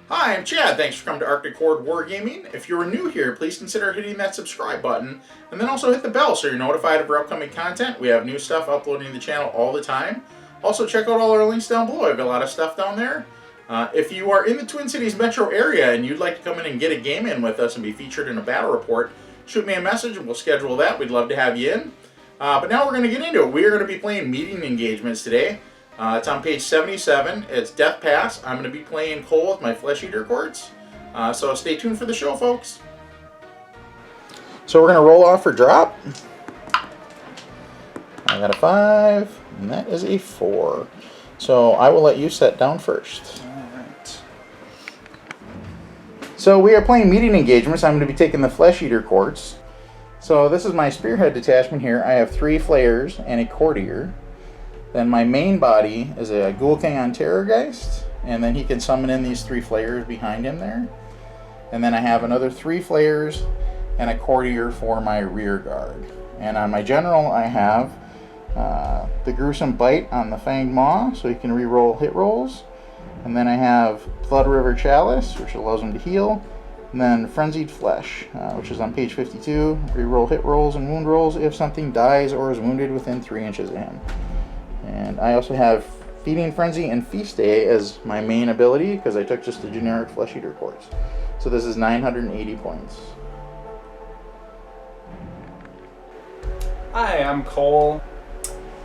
Hi, I'm Chad. Thanks for coming to Arctic Horde Wargaming. If you're new here, please consider hitting that subscribe button, and then also hit the bell so you're notified of our upcoming content. We have new stuff uploading to the channel all the time. Also, check out all our links down below. I've got a lot of stuff down there. If you are in the Twin Cities metro area and you'd like to come in and get a game in with us and be featured in a battle report, shoot me a message and we'll schedule that. We'd love to have you in. But now we're going to get into it. We are going to be playing meeting engagements today. It's on page 77. It's Death Pass. I'm going to be playing Cole with my Flesh Eater Courts. So stay tuned for the show, folks. So we're going to roll off for drop. I got a 5, and that is a 4. So I will let you set down first. Alright. So we are playing meeting engagements. I'm going to be taking the Flesh Eater Courts. So this is my Spearhead detachment here. I have 3 Flayers and a Courtier. Then my main body is a Ghoul King on Terrorgeist, and then he can summon in these 3 Flayers behind him there. And then I have another 3 Flayers and a Courtier for my rear guard. And on my general I have the Gruesome Bite on the Fanged Maw, so he can reroll hit rolls. And then I have Blood River Chalice, which allows him to heal. And then Frenzied Flesh, which is on page 52. Reroll hit rolls and wound rolls if something dies or is wounded within 3 inches of him. And I also have Feeding Frenzy and Feast Day as my main ability because I took just the generic Flesh Eater Courts. So this is 980 points. Hi, I'm Cole.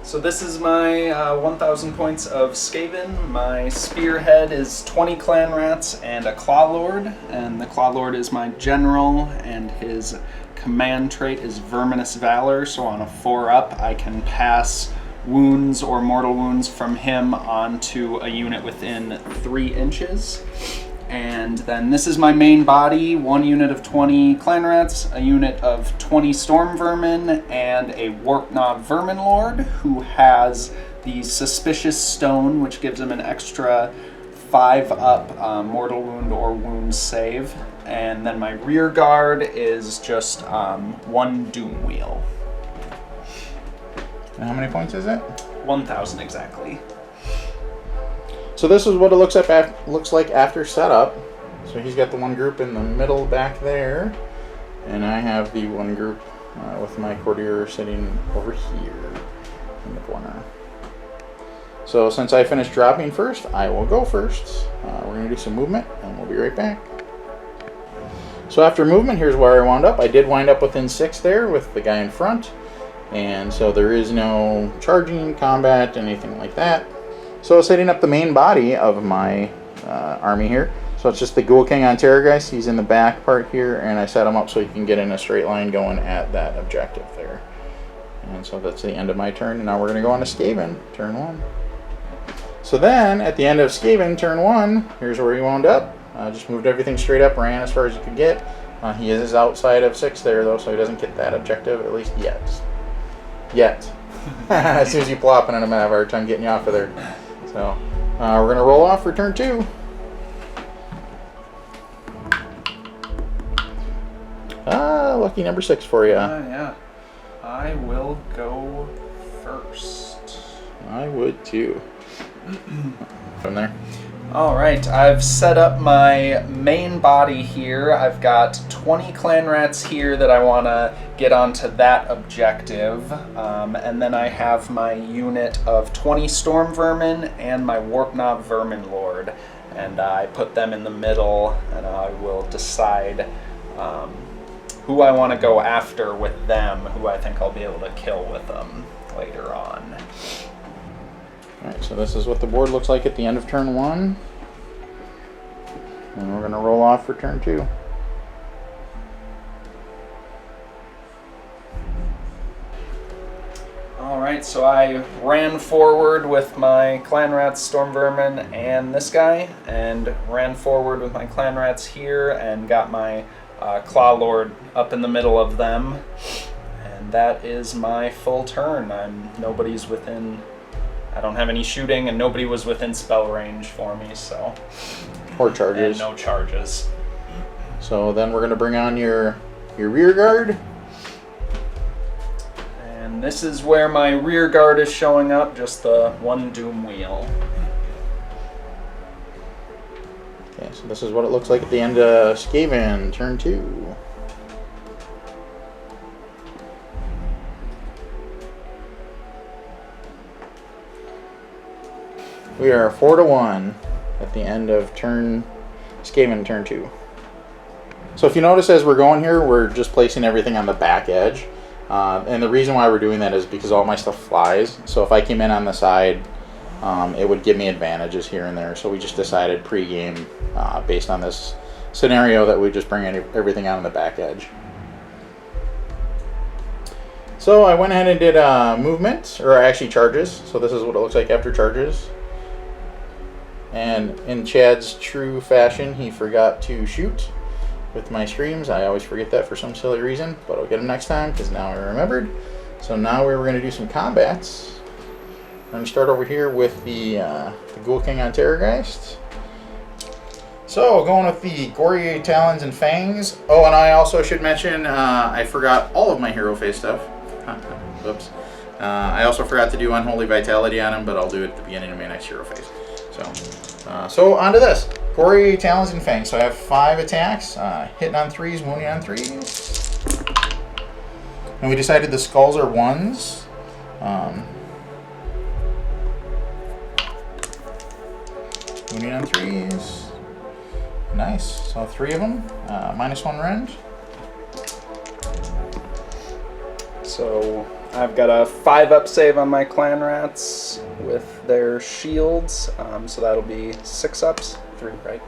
So this is my 1,000 points of Skaven. My Spearhead is 20 Clan Rats and a Claw Lord, and the Claw Lord is my general, and his command trait is Verminous Valor, so on a 4-up I can pass wounds or mortal wounds from him onto a unit within 3 inches. And then this is my main body, 1 unit of 20 Clan Rats, a unit of 20 Storm Vermin, and a Warp Knob Vermin Lord who has the Suspicious Stone, which gives him an extra 5-up mortal wound or wound save. And then my rear guard is just 1 Doom Wheel. And how many points is it? 1,000 exactly. So this is what it looks like after setup. So he's got the one group in the middle back there, and I have the one group with my Courtier sitting over here in the corner. So since I finished dropping first, I will go first. We're going to do some movement, and we'll be right back. So after movement, here's where I wound up. I did wind up within 6 there with the guy in front. And so there is no charging, combat, anything like that. So setting up the main body of my army here. So it's just the Ghoul King on Terrorgeist. He's in the back part here, and I set him up so he can get in a straight line going at that objective there. And so that's the end of my turn. And now we're going to go on to Skaven, turn 1. So then, at the end of Skaven, turn 1, here's where he wound up. Just moved everything straight up, ran as far as he could get. He is outside of 6 there, though, so he doesn't get that objective, at least yet. As soon as you plop in, I'm going to have a hard time getting you off of there. So, we're going to roll off for turn 2. Lucky number 6 for you. Yeah. I will go first. I would too. From there. Alright, I've set up my main body here. I've got 20 Clan Rats here that I want to get onto that objective. And then I have my unit of 20 Storm Vermin and my Warp Knob Vermin Lord. And I put them in the middle, and I will decide who I want to go after with them, who I think I'll be able to kill with them later on. Alright, so this is what the board looks like at the end of turn 1. And we're going to roll off for turn 2. Alright, so I ran forward with my Clan Rats, Storm Vermin, and this guy, and ran forward with my Clan Rats here, and got my Claw Lord up in the middle of them. And that is my full turn. Nobody's within... I don't have any shooting, and nobody was within spell range for me, so... Or charges. And no charges. So then we're going to bring on your rear guard. And this is where my rear guard is showing up, just the 1 Doom Wheel. Okay, so this is what it looks like at the end of Skaven, turn 2. We are 4-1 at the end of Skaven, turn 2. So if you notice as we're going here, we're just placing everything on the back edge. And the reason why we're doing that is because all my stuff flies. So if I came in on the side, it would give me advantages here and there. So we just decided pre-game, based on this scenario, that we just bring everything out on the back edge. So I went ahead and did movement, or actually charges. So this is what it looks like after charges. And in Chad's true fashion, he forgot to shoot with my screams. I always forget that for some silly reason, but I'll get him next time because now I remembered. So now we're going to do some combats. I'm going to start over here with the Ghoul King on Terrorgeist. So going with the Gory Talons and Fangs. Oh, and I also should mention, I forgot all of my hero phase stuff. Whoops. I also forgot to do Unholy Vitality on him, but I'll do it at the beginning of my next hero phase. So on to this. Gory Talons and Fangs. So I have 5 attacks. Hitting on 3s, wounding on 3s. And we decided the skulls are 1s. Wounding on 3s. Nice. So 3 of them. -1 rend. So I've got a 5-up save on my clan rats with their shields, so that'll be 6 ups. 3, right?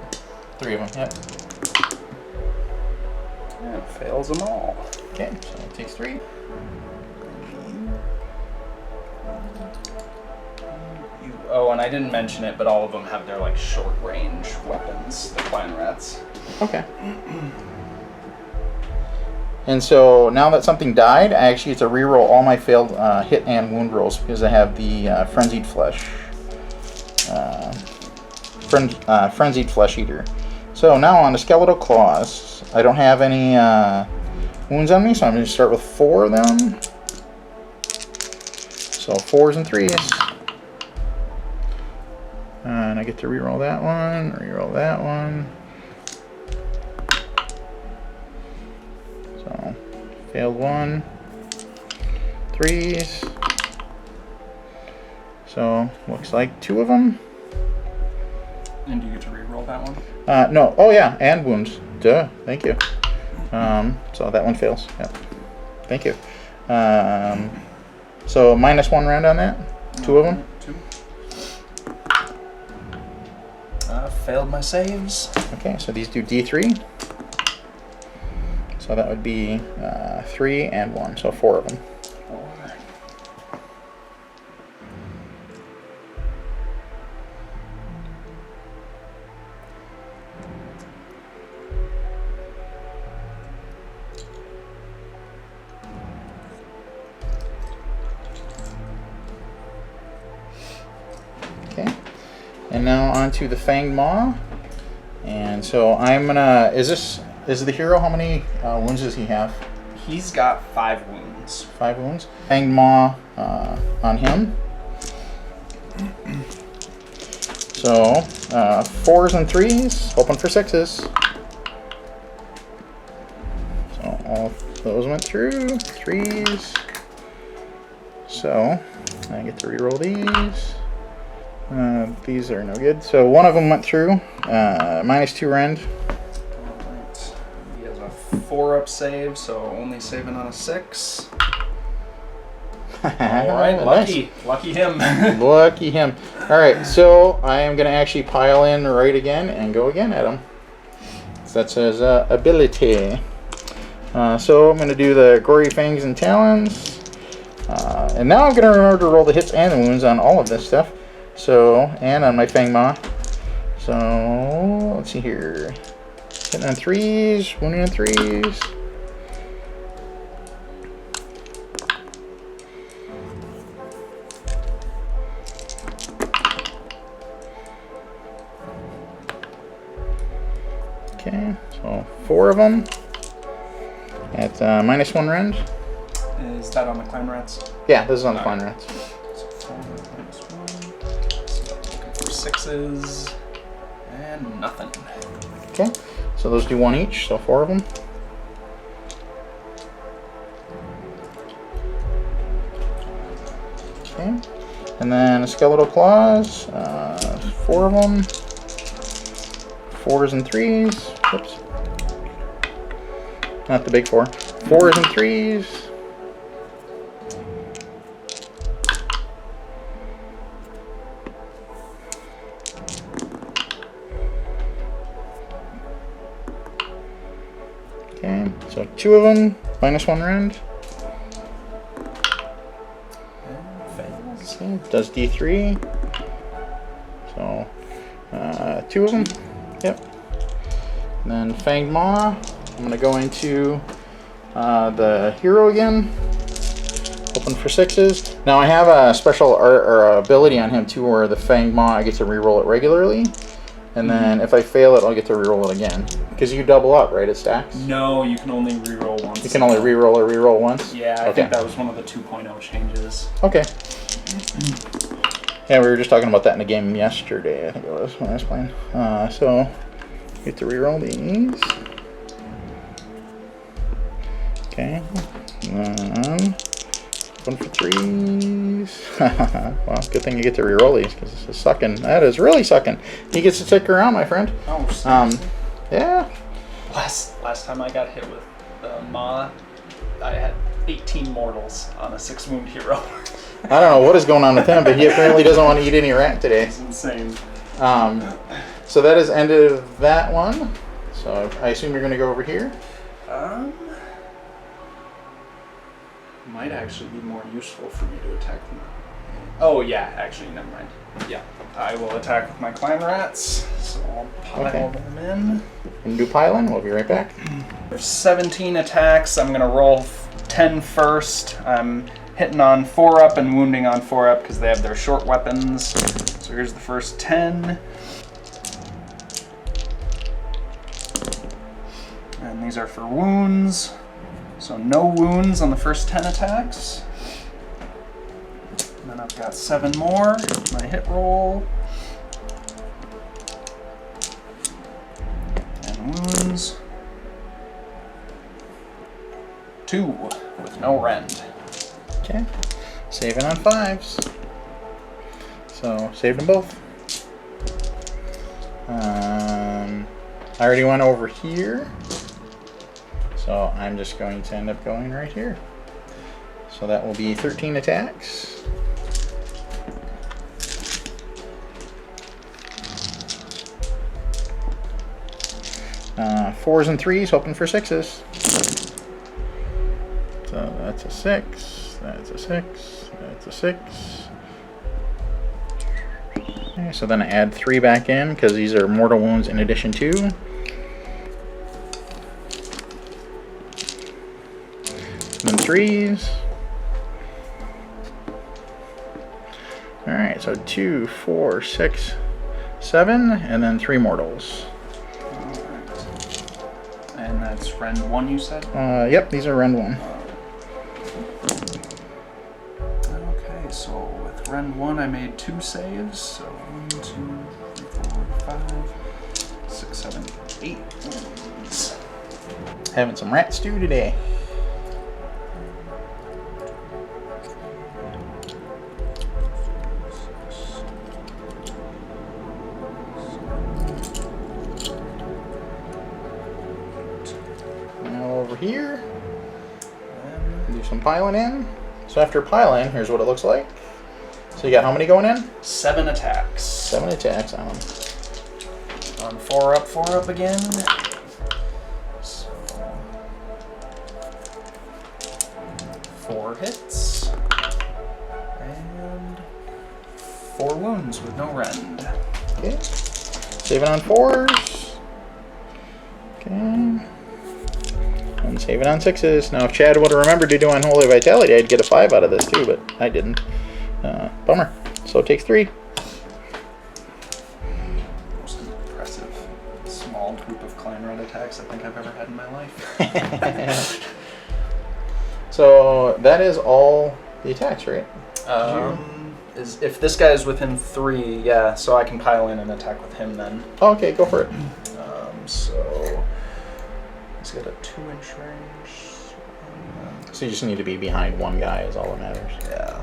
3 of them, yep. Yeah, it fails them all. Okay, so it takes 3. Oh, and I didn't mention it, but all of them have their like short range weapons, the clan rats. Okay. And so now that something died, I actually get to reroll all my failed hit and wound rolls because I have the Frenzied Flesh. Frenzied Flesh Eater. So now on to Skeletal Claws. I don't have any wounds on me, so I'm going to start with 4 of them. So 4s and 3s. And I get to reroll that one, reroll that one. So, failed 1. 3s. So, looks like 2 of them. And do you get to reroll that one? No. Oh, yeah, and wounds. Duh. Thank you. So that one fails. Yep. Thank you. So, -1 round on that. 2 of them. 2. Failed my saves. Okay, so these do D3. So that would be 3 and 1, so 4 of them. 4. Okay, and now on to the Fanged Maw. And so I'm gonna, is the hero, how many wounds does he have? He's got 5 wounds. 5 wounds. Fanged Maw on him. So 4s and 3s, hoping for 6s. So all those went through. 3s. So I get to reroll these. These are no good. So one of them went through. -2 rend. Alright. He has a 4-up save, so only saving on a 6. Alright, lucky. Nice. Lucky him. Lucky him. Alright, so I am going to actually pile in right again and go again at him. So that says ability. So I'm going to do the Gory Fangs and Talons. And now I'm going to remember to roll the hits and the wounds on all of this stuff. So, and on my Fang Maw. So, let's see here. Hitting on 3s, wounding on 3s. Okay, so 4 of them at -1 rend. Is that on the clan rats? Yeah, this is on the clan rats. So 4 -1. So looking for 6s And nothing. Okay, so those do 1 each, so 4 of them. Okay, and then skeletal claws, 4 of them. 4s and 3s. Oops. Not the big 4. 4s and 3s. Okay, so 2 of them, -1 rend. Okay, does D3. So 2 of them. Yep. And then Fanged Maw. I'm going to go into the hero again. Open for 6s. Now I have a special art or ability on him too, where the Fanged Maw I get to reroll it regularly, and then if I fail it, I'll get to reroll it again. Because you double up, right? It stacks. No, you can only reroll once. You can only reroll once. Yeah, I think that was one of the 2.0 changes. Okay. Yeah, we were just talking about that in a game yesterday, I think it was, when I was playing. So, get to reroll these. Okay. And then, 1 for 3s. Well, good thing you get to reroll these, because this is sucking. That is really sucking. He gets to stick around, my friend. Oh, seriously? Yeah. Last time I got hit with the Maw, I had 18 mortals on a 6-wound hero. I don't know what is going on with him, but he apparently doesn't want to eat any rat today. It's insane. So that is end of that one. So I assume you're going to go over here. Might actually be more useful for me to attack them. Oh yeah, actually, never mind. Yeah, I will attack with my clan rats. So I'll pile them in. And do piling. We'll be right back. There's 17 attacks. I'm gonna roll 10 first. I'm hitting on 4-up and wounding on 4-up because they have their short weapons. So here's the first 10. And these are for wounds. So no wounds on the first 10 attacks. And then I've got 7 more. My hit roll. And wounds. 2 with no rend. Okay. Saving on 5s. So saved them both. I already went over here. So I'm just going to end up going right here. So that will be 13 attacks. Fours and 3s, hoping for 6s. So that's a 6, that's a 6, that's a 6. Okay, so then I add 3 back in because these are mortal wounds in addition to. Then 3s. Alright, so 2, 4, 6, 7, and then 3 mortals. And that's rend 1, you said? Yep, these are rend 1. Okay, so with rend 1 I made 2 saves. So 1, 2, 3, 4, 5, 6, 7, 8 wounds. Having some rat stew today. Here, and do some piling in. So after piling, here's what it looks like. So you got how many going in? 7 attacks. 7 attacks on them. On 4-up again. So 4 hits and 4 wounds with no rend. Okay. Saving on 4s. Okay. And saving on 6s. Now, if Chad would have remembered to do Unholy Vitality, I'd get a 5 out of this too, but I didn't. Bummer. So it takes 3. Most impressive small group of clan red attacks I think I've ever had in my life. So that is all the attacks, right? if this guy is within 3, yeah, so I can pile in and attack with him then. Oh, okay, go for it. So he's got a 2-inch range. So you just need to be behind one guy is all that matters. Yeah.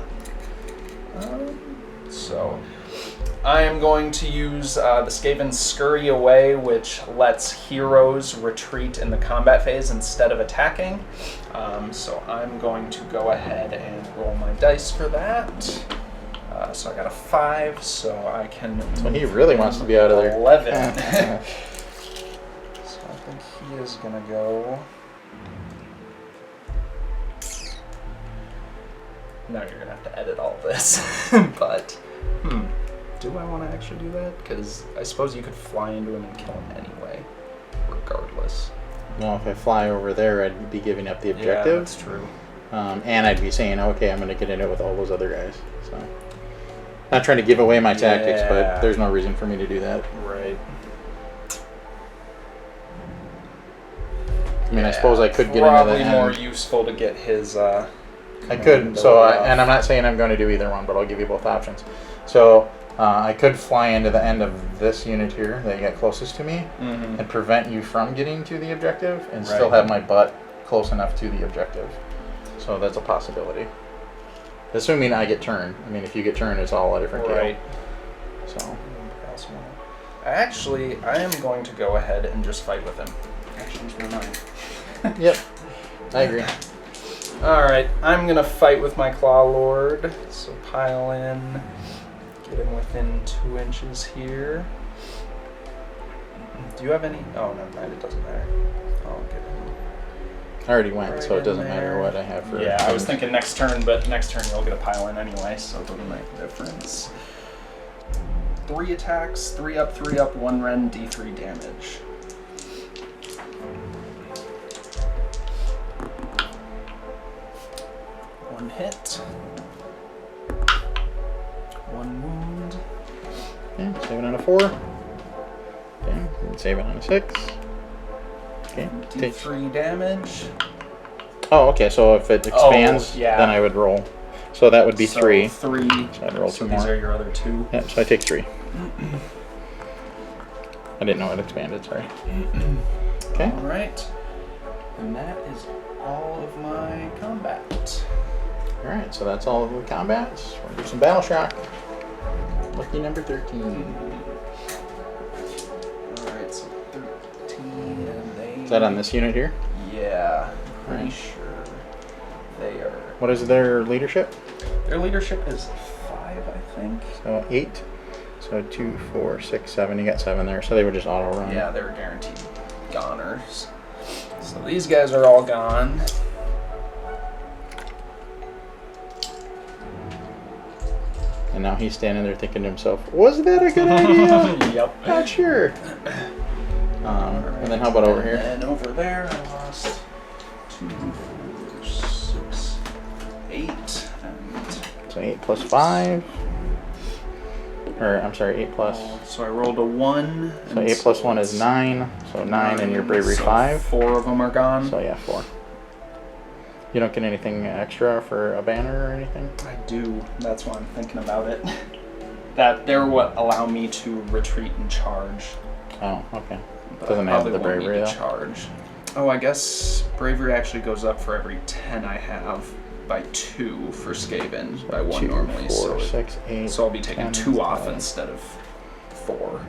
So I am going to use the Skaven Scurry Away, which lets heroes retreat in the combat phase instead of attacking. So I'm going to go ahead and roll my dice for that. So I got a 5, so I can... So he really wants to be out of there. 11. So I think he is going to go... Now you're going to have to edit all this. But, do I want to actually do that? Because I suppose you could fly into him and kill him anyway, regardless. Well, if I fly over there, I'd be giving up the objective. Yeah, that's true. And I'd be saying, okay, I'm going to get in it with all those other guys. So, not trying to give away my tactics, but there's no reason for me to do that. Right. I mean, I suppose I could get into probably the more end. useful to get his... I could, and I'm not saying I'm going to do either one, but I'll give you both options. So I could fly into the end of this unit here that you got closest to me and prevent you from getting to the objective and still have my butt close enough to the objective. So that's a possibility. Assuming I get turned. I mean, if you get turned, it's all a different Right. deal. So. Actually, I am going to go ahead and just fight with him. Change my mind. Yep, I agree. Alright, I'm gonna fight with my Claw Lord. So pile in, get him within 2 inches here. Do you have any? Oh, never mind, it doesn't matter. I'll get him. I already went, Right so it doesn't in matter there. what I have for... Yeah, I was thinking next turn, but next turn you'll get a pile in anyway, so it doesn't make a difference. 3 attacks, 3 up, 1 ren, d3 damage. Hit. 1 wound. Okay, save it on a 4. Okay, and save it on a 6. Okay, take... D3 damage. Oh, okay, so if it expands, then I would roll. So that would be 3. 3. So I'd roll 2 more. These are your other 2. Yep, so I take 3. I didn't know it expanded, sorry. Okay. Alright. And that is all of my combat. Alright, so that's all of the combats. We're gonna do some Battle Shock. Lucky number 13. Alright, so 13 and they... Is that on this unit here? Yeah, pretty Right. sure they are... What is their leadership? Their leadership is 5, I think. So 8. So 2, 4, 6, 7. You got 7 there, so they would just auto run. Yeah, they're guaranteed goners. So these guys are all gone. And now he's standing there thinking to himself, was that a good idea? Yep. Not sure. And then how about over here? And over there, I lost 2, 4, 6, 8. And So 8 plus 5. Or, I'm sorry, 8 plus... so I rolled a 1. So 8 plus 1 is 9. So 9 and your bravery so 5. 4 of them are gone. So yeah, 4. You don't get anything extra for a banner or anything? I do. That's why I'm thinking about it. That they're what allow me to retreat and charge. Oh, okay. But Doesn't I have probably the won't need bravery to though. charge. Oh, I guess bravery actually goes up for every 10 I have by 2 for Skaven, by 1 2, normally. 4, 6, 8. So I'll be taking 10, 2 off 12. instead of 4.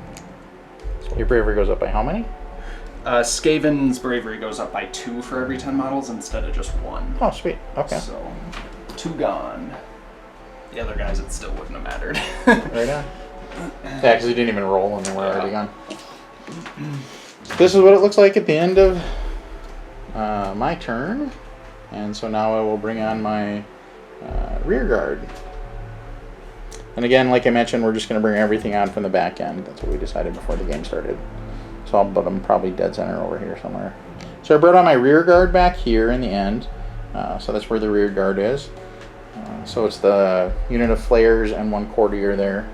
Your bravery goes up by how many? Skaven's bravery goes up by 2 for every 10 models instead of just 1. Oh, sweet. Okay. So 2 gone. The other guys, it still wouldn't have mattered. Right on. Yeah, because you didn't even roll and they were already gone. So this is what it looks like at the end of my turn. And so now I will bring on my rear guard. And again, like I mentioned, we're just going to bring everything on from the back end. That's what we decided before the game started. So I'll put them probably dead center over here somewhere. So I brought on my rear guard back here in the end. So that's where the rear guard is. So it's the unit of flayers and 1 courtier there.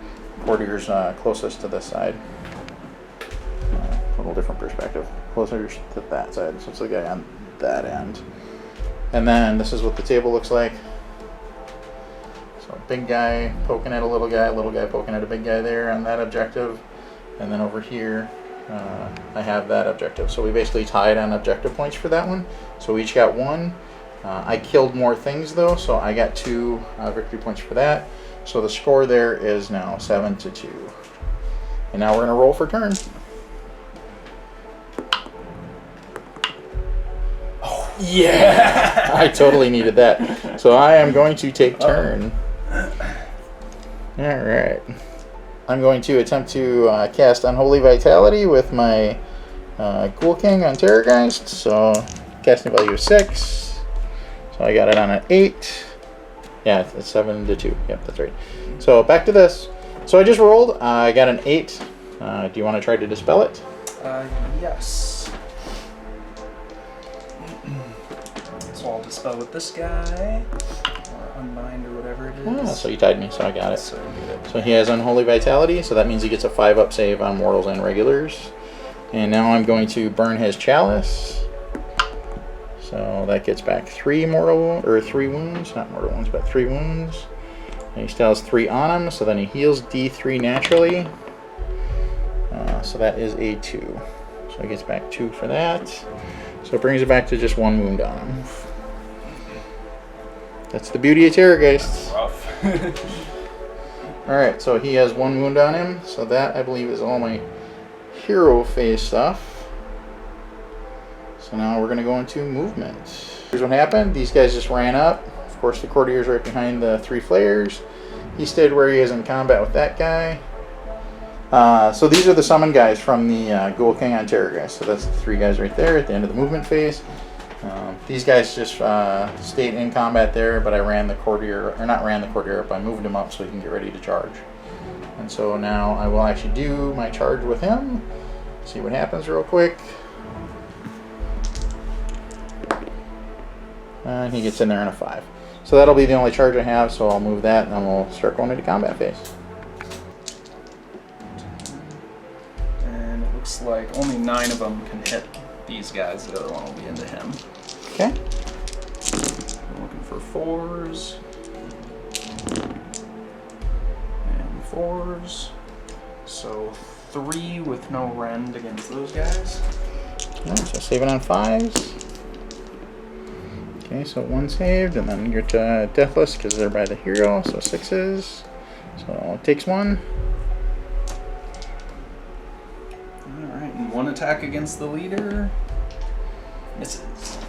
Courtier's closest to this side. A little different perspective. Closer to that side. So it's the guy on that end. And then this is what the table looks like. So big guy poking at a little guy poking at a big guy there on that objective. And then over here, I have that objective. So we basically tied on objective points for that one. So we each got 1. I killed more things though, so I got 2 victory points for that. So the score there is now 7-2. And now we're gonna roll for turn. Oh yeah! I totally needed that. So I am going to take turn. All right. I'm going to attempt to cast Unholy Vitality with my Ghoul King on Terrorgeist. So casting value is 6. So I got it on an 8. Yeah, it's 7-2. Yep, that's right. So back to this. So I just rolled. I got an 8. Do you want to try to dispel it? Yes. So I'll dispel with this guy, or unbind, or whatever it is. Ah, so you tied me, so I got it. So So he has Unholy Vitality, so that means he gets a 5-up save on mortals and regulars. And now I'm going to burn his chalice. So that gets back 3 wounds, not mortal wounds, but 3 wounds. And he still has 3 on him, so then he heals D3 naturally. So that is a 2. So he gets back 2 for that. So it brings it back to just 1 wound on him. That's the beauty of Terrorgeists. rough. Alright, so he has 1 wound on him. So that, I believe, is all my hero phase stuff. So now we're going to go into movement. Here's what happened. These guys just ran up. Of course, the courtier's right behind the 3 flayers. He stayed where he is in combat with that guy. So these are the summon guys from the Ghoul King on Terrorgeist. So that's the 3 guys right there at the end of the movement phase. These guys just stayed in combat there, but I ran the courtier, or not ran the courtier up, I moved him up so he can get ready to charge. And so now I will actually do my charge with him. See what happens real quick. And he gets in there in a 5. So that'll be the only charge I have, so I'll move that and then we'll start going into combat phase. And it looks like only 9 of them can hit these guys. The other one will be into him. Okay. I'm looking for 4s. And 4s. So 3 with no rend against those guys. Alright, so saving on 5s. Okay, so 1 saved, and then you're deathless because they're by the hero, so 6s. So it takes 1. Alright, and 1 attack against the leader. Misses.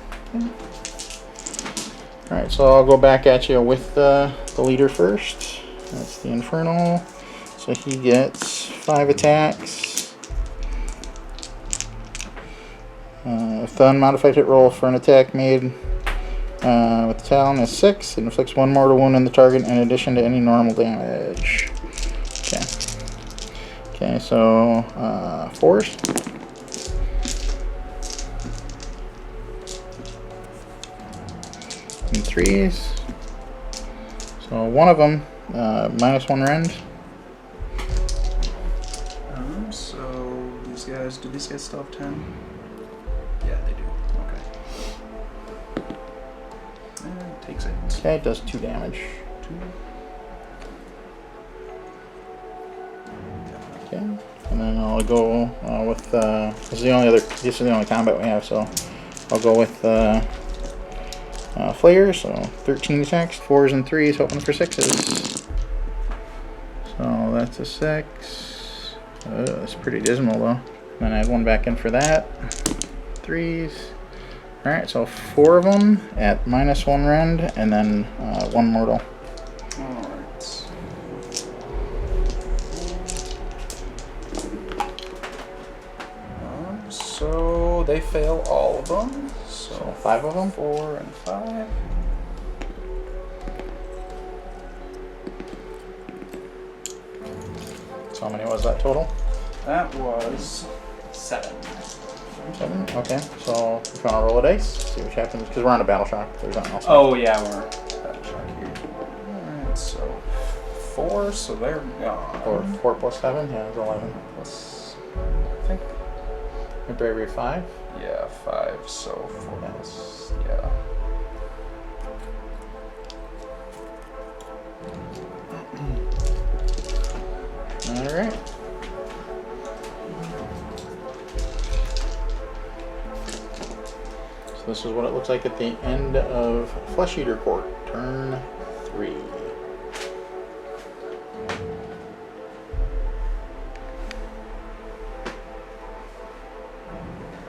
Alright, so I'll go back at you with the leader first. That's the Infernal. So he gets 5 attacks. If the unmodified hit roll for an attack made with the Talon is 6, it inflicts 1 mortal wound on the target in addition to any normal damage. Okay. Okay, so 4s. And 3s. So one of them, -1 rend. So these guys, do these guys still have 10? Yeah, they do. Okay. And takes it. Okay, it does 2 damage. 2. Okay, and then I'll go with this is the only combat we have, so I'll go with Flayer. So 13 attacks, 4s and 3s, hoping for 6s. So that's a 6. That's pretty dismal though. Then I add 1 back in for that. 3s. All right, so 4 of them at -1 rend, and then 1 mortal. Alright. So they fail all of them. So 5 of them. 4 and 5. So how many was that total? That was 7. 7? Okay, so if you want to roll a dice, see what happens, because we're on a battle shock. There's nothing else. Oh yeah, we're battle shock here. Alright, so 4, so they're gone. Or 4 plus 7, yeah, it's 11. Plus, I think, Your bravery 5. yeah, 5, so 4 plus, yeah. Alright. So this is what it looks like at the end of Flesh Eater Court, turn 3.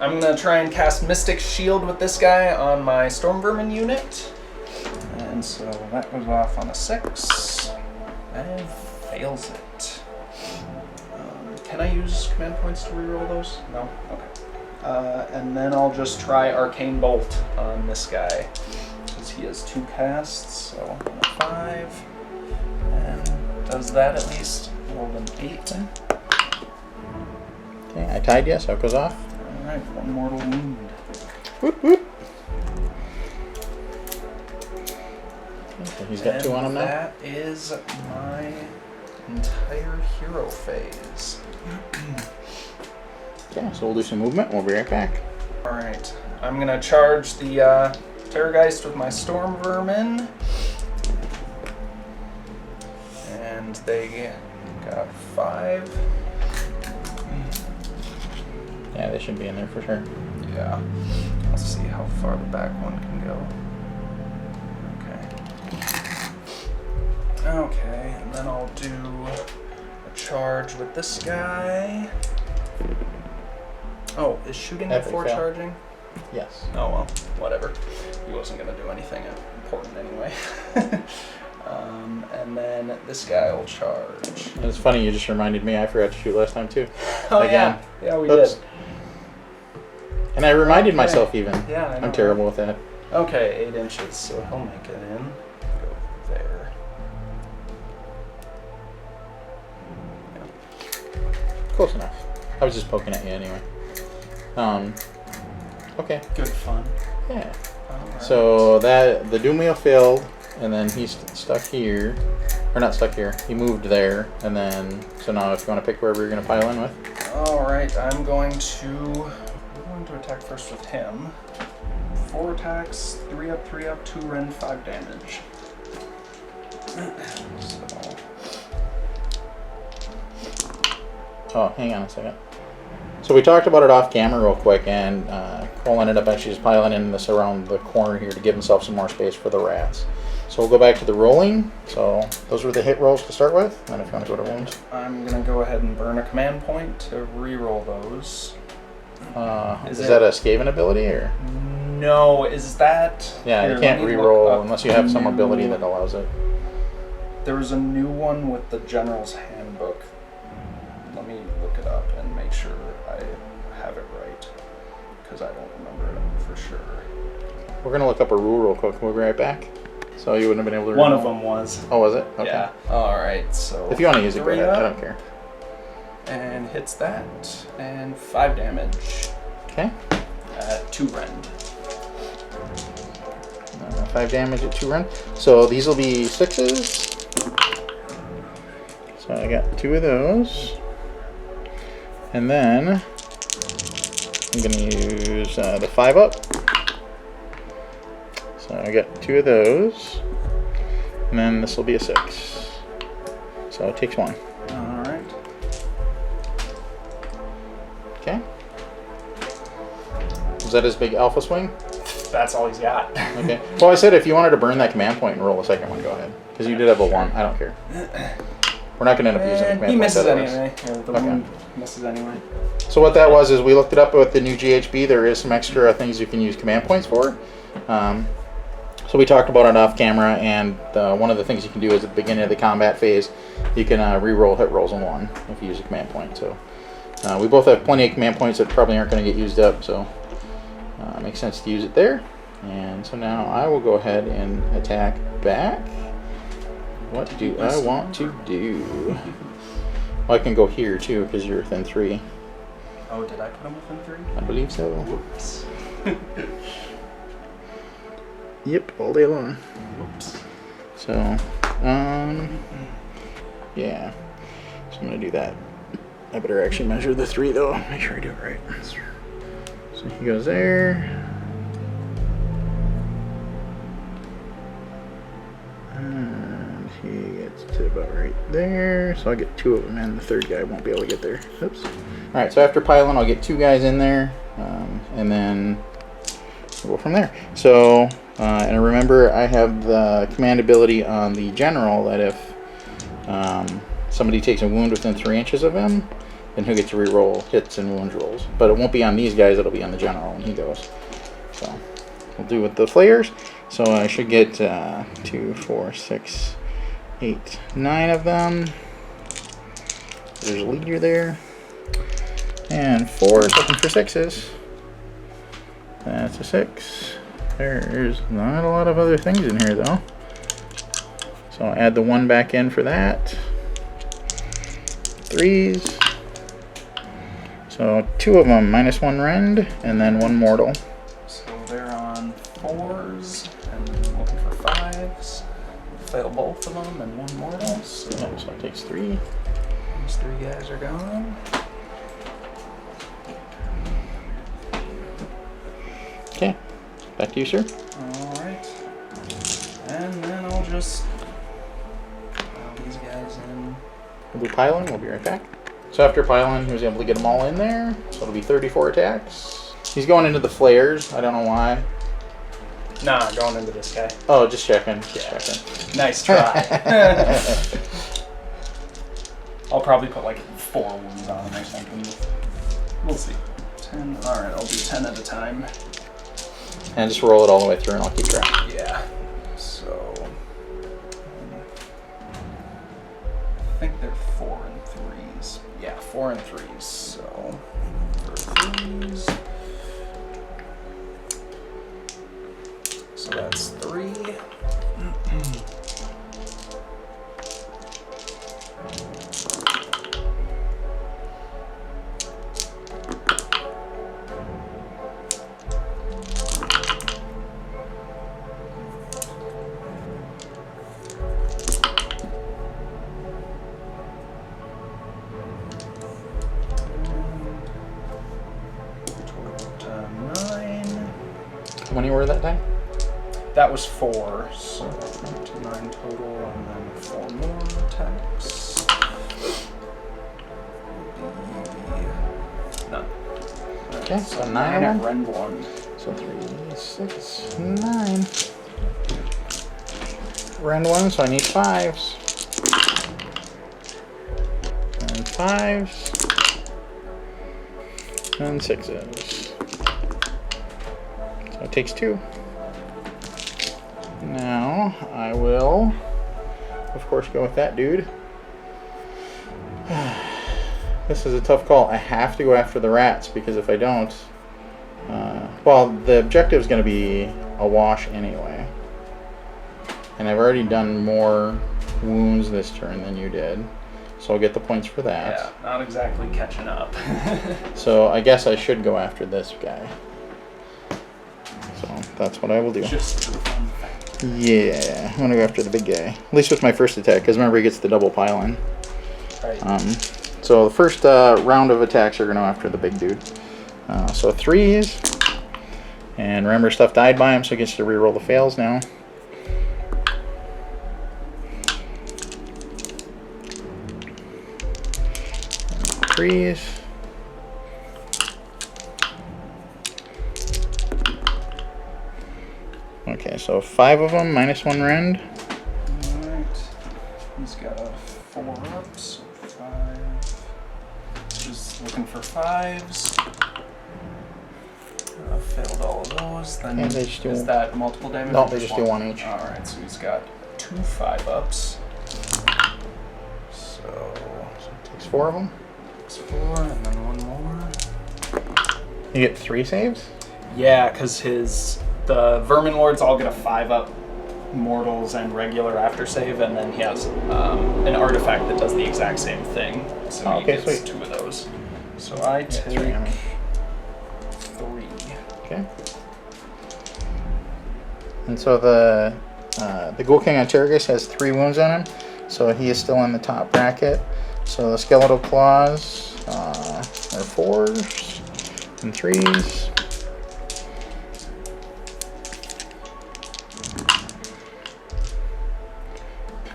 I'm going to try and cast Mystic Shield with this guy on my Storm Vermin unit. And so that goes off on a 6. And fails it. Can I use command points to reroll those? No? Okay. And then I'll just try Arcane Bolt on this guy. Because he has 2 casts, so on a 5. And does that at least? Rolled an 8. Okay, I tied you, so it goes off. Alright, 1 mortal wound. Whoop, whoop. Okay, so he's got And 2 on him now. That is my entire hero phase. Okay, so we'll do some movement. We'll be right back. Alright, I'm going to charge the Terrorgeist with my Storm Vermin. And they got 5. Yeah, they should be in there for sure. Yeah. Let's see how far the back one can go. Okay. Okay, and then I'll do a charge with this guy. Oh, is shooting Epic before fail. charging? Yes. Oh well, whatever. He wasn't gonna do anything important anyway. And then this guy will charge. It's funny, you just reminded me I forgot to shoot last time too. Oh Again. yeah, we Oops. did. And I reminded Okay. myself even. Yeah, I know. I'm terrible with that. Okay, 8 inches, so he'll make it in. Go there. Close enough. I was just poking at you anyway. Okay. Good fun. Yeah. Alright. So that the Doom Wheel failed, and then he's stuck here, or not stuck here. He moved there, and then so now if you want to pick wherever you're going to pile in with. All right, I'm going to attack first with him. 4 attacks, 3 up, 2 rend, 5 damage. So. Oh, hang on a second. So we talked about it off camera real quick, and Cole ended up actually just piling in this around the corner here to give himself some more space for the rats. So we'll go back to the rolling. So those were the hit rolls to start with, and then if you want to go to wounds. I'm going to go ahead and burn a command point to re-roll those. Is that a Skaven ability, or? No, is that... Yeah, Here, you can't let me re-roll look up unless you have some new- ability that allows it. There was a new one with the General's Handbook. Let me look it up and make sure I have it right, because I don't remember it for sure. We're going to look up a rule real quick. We'll be right back. So you wouldn't have been able to One re-roll? of them was. Oh, was it? Okay. Yeah. All right. So If you want to use it, go 3 ahead. I up, don't care. and hits that, and 5 damage Okay. at 2 rend. 5 damage at 2 rend. So these will be 6s. So I got 2 of those. And then I'm going to use the 5 up. So I got 2 of those. And then this will be a 6. So it takes 1. All right. Okay. Was that his big alpha swing? That's all he's got. Okay. Well, I said if you wanted to burn that command point and roll a second one, go ahead. Because you did have a 1. I don't care. We're not going to end up using the command point. He misses otherwise. anyway. Or the Okay. wound misses anyway. So what that was is we looked it up with the new GHB. There is some extra things you can use command points for. So we talked about it off camera, and one of the things you can do is at the beginning of the combat phase, you can re-roll hit rolls in 1 if you use a command point. So we both have plenty of command points that probably aren't going to get used up, so it makes sense to use it there. And so now I will go ahead and attack back. What do I want to do? Well, I can go here too because you're within 3. Oh, did I put him within 3? I believe so. Whoops. Yep, all day long. Whoops. So, yeah. So I'm gonna do that. I better actually measure the 3 though. Make sure I do it right. So he goes there. And he gets to about right there. So I'll get 2 of them in. The third guy won't be able to get there. Oops. Alright, so after piling, I'll get 2 guys in there. And then we'll go from there. So, and remember, I have the command ability on the general that if somebody takes a wound within 3 inches of him, then he'll get to reroll hits and wound rolls. But it won't be on these guys, it'll be on the general when he goes. So we'll do with the flayers. So I should get 2, 4, 6, 8, 9 of them. There's a leader there. And 4 is looking for 6s. That's a 6. There's not a lot of other things in here though. So I'll add the 1 back in for that. 3s. So 2 of them, -1 rend, and then 1 mortal. So they're on 4s, and looking for 5s. Fail both of them, and 1 mortal. So, so it takes 3. These 3 guys are gone. Okay, back to you, sir. Alright. And then I'll just pile these guys in. We'll do piling, we'll be right back. So after piling, he was able to get them all in there. So it'll be 34 attacks. He's going into the flares. I don't know why. Nah, going into this guy. Oh, just checking. Just checking. Nice try. I'll probably put like 4 wounds on him or something. We'll see. 10. Alright, I'll do 10 at a time. And just roll it all the way through and I'll keep track. Yeah. So I think they're 4 and 3s. Yeah, 4 and 3s. So for 3s. So that's 3. How many were that time? That was 4, so 9 total, and then 4 more attacks. None. Okay, so 9 9 of at them. rend 1. So 3, 6, 9. Rend 1, so I need 5s. And 5s. And 6s. So it takes 2. Now I will, of course, go with that dude. This is a tough call. I have to go after the rats because if I don't, well, the objective is going to be a wash anyway. And I've already done more wounds this turn than you did, so I'll get the points for that. Yeah, not exactly catching up. So I guess I should go after this guy. So that's what I will do. Just for the fun fact. Yeah, I'm going to go after the big guy. At least with my first attack, because remember he gets the double pile-in. Right. So the first round of attacks are going to go after the big dude. So 3s. And remember, stuff died by him, so he gets to reroll the fails now. And 3s. Okay, so 5 of them, -1 rend. Alright. He's got a 4 up, so 5. Just looking for 5s. Failed all of those. Then And they just do- is that multiple damage? No, or they just do 1 each. Alright, so he's got 2 5-ups. So it takes 4 of them. it's 4 and then 1 more. You get 3 saves? Yeah, because the Vermin Lords all get a 5-up mortals and regular after save, and then he has an artifact that does the exact same thing. So Oh, okay, he gets sweet. 2 of those. So I take 3 on me. 3. Okay. And so the Ghoul King on Terragus has 3 wounds on him, so he is still in the top bracket. So the Skeletal Claws are 4s and 3s.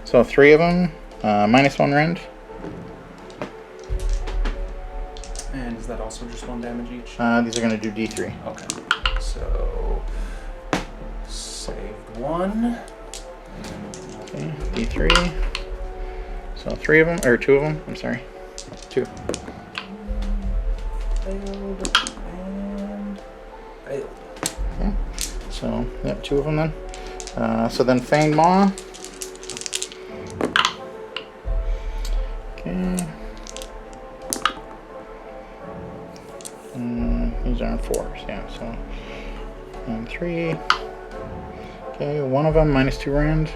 So 3 of them, -1 rend. And is that also just 1 damage each? These are going to do D3. Okay. So, saved 1. Okay, D3. So 3 of them, or 2 of them, I'm sorry. 2. Failed and failed. Okay. So, yep, 2 of them then. So then Fanged Maw. Okay. These aren't 4s, yeah, so. And 3. Okay, 1 of them -2 rand.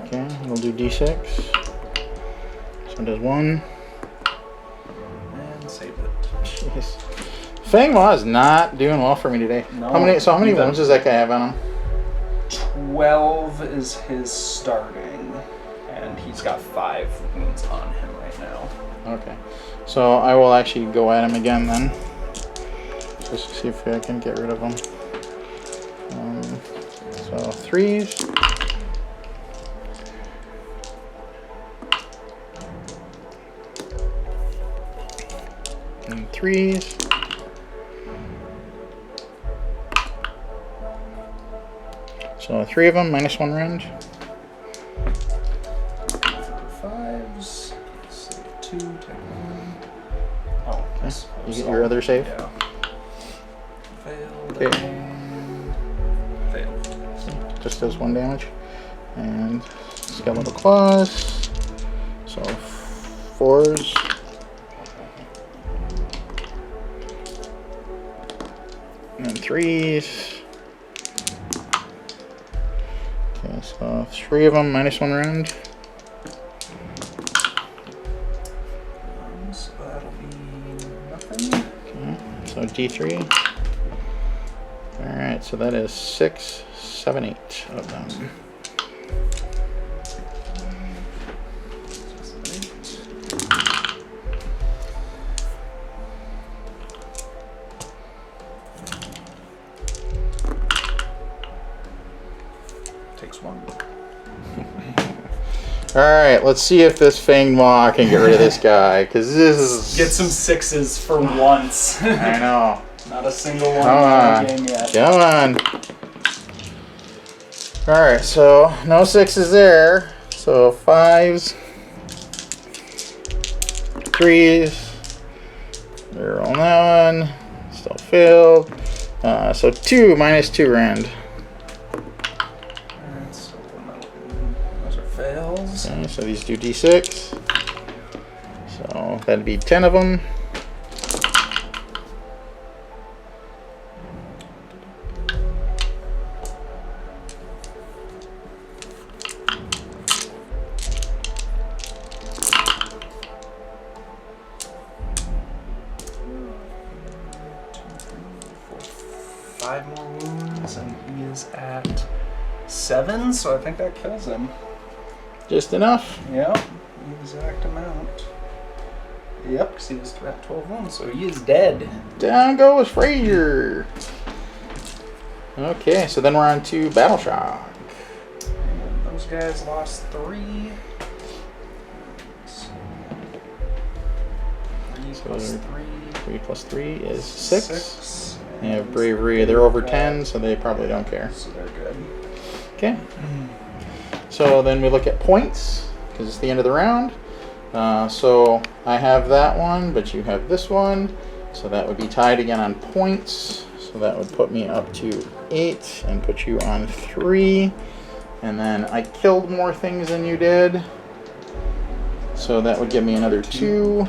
Okay, we'll do D6. So it does 1. And save it. Jeez. Fang Maw is not doing well for me today. No, how many wounds does that guy have on him? 12 is his starting, and he's got 5 wounds on him right now. Okay. So I will actually go at him again then. Just to see if I can get rid of him. So 3s. And 3s. So 3 of them, -1 rend. 5s. Save 2, take 1. Oh, yes. You get your other save? Yeah. Failed Okay. and failed. Just does 1 damage. And Skeletal Claws. So 4s. And 3s. Okay, so 3 of them, -1 rend. So that'll be nothing. Okay, so D3. Alright, so that is 6, 7, 8 of them. Takes 1. Alright, let's see if this Fanged Maw can get rid of this guy, because this is... Get some 6s for once. I know. Not a single one Come in on. the game yet. Come on. Alright, so no 6s there. So 5s. 3s. They're on that one. Still failed. So 2, -2 rend. Alright, so those are fails. Okay, so these do D6. So that'd be 10 of them. Five more wounds, and he is at 7, so I think that kills him. Just enough. Yep, the exact amount. Yep, because he was at 12 wounds, so he is dead. Down goes Frazier. Okay, so then we're on to Battle Shock. And those guys lost 3. 3 plus 3. 3 plus 3 is 6. 6. They have Bravery. They're over 10, so they probably don't care. So they're good. Okay. So then we look at points, because it's the end of the round. So I have that one, but you have this one. So that would be tied again on points. So that would put me up to 8 and put you on 3. And then I killed more things than you did. So that would give me another 2.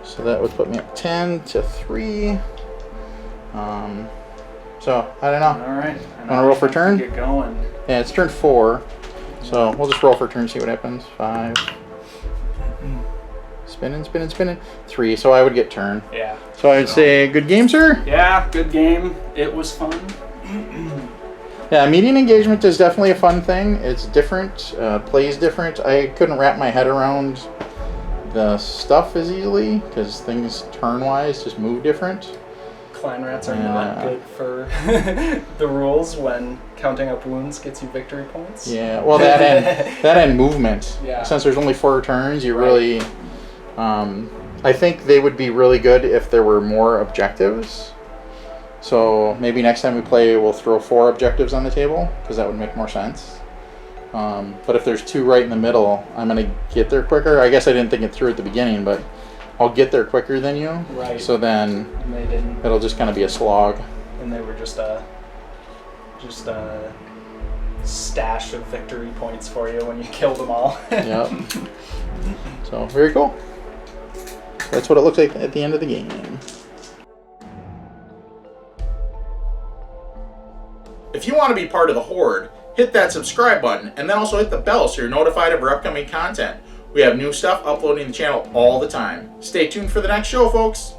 So that would put me up 10 to 3. So I don't know. All right. Wanna roll for turn? Get going. Yeah, it's turn 4. So we'll just roll for turn, see what happens. 5. Spinning, spinning, spinning. 3. So I would get turn. Yeah. So I would say good game, sir. Yeah, good game. It was fun. Yeah, median engagement is definitely a fun thing. It's different. Plays different. I couldn't wrap my head around the stuff as easily because things turn-wise just move different. Clan rats are And, not good for the rules when counting up wounds gets you victory points. Yeah, well, that and movement. Yeah. Since there's only 4 turns, you Right. really... I think they would be really good if there were more objectives. So maybe next time we play, we'll throw 4 objectives on the table, because that would make more sense. But if there's 2 right in the middle, I'm going to get there quicker. I guess I didn't think it through at the beginning, but I'll get there quicker than you. Right. So then And they didn't. it'll just kind of be a slog. And they were just a stash of victory points for you when you killed them all. Yep. So, very cool. That's what it looks like at the end of the game. If you want to be part of the Horde, hit that subscribe button and then also hit the bell so you're notified of our upcoming content. We have new stuff uploading to the channel all the time. Stay tuned for the next show, folks.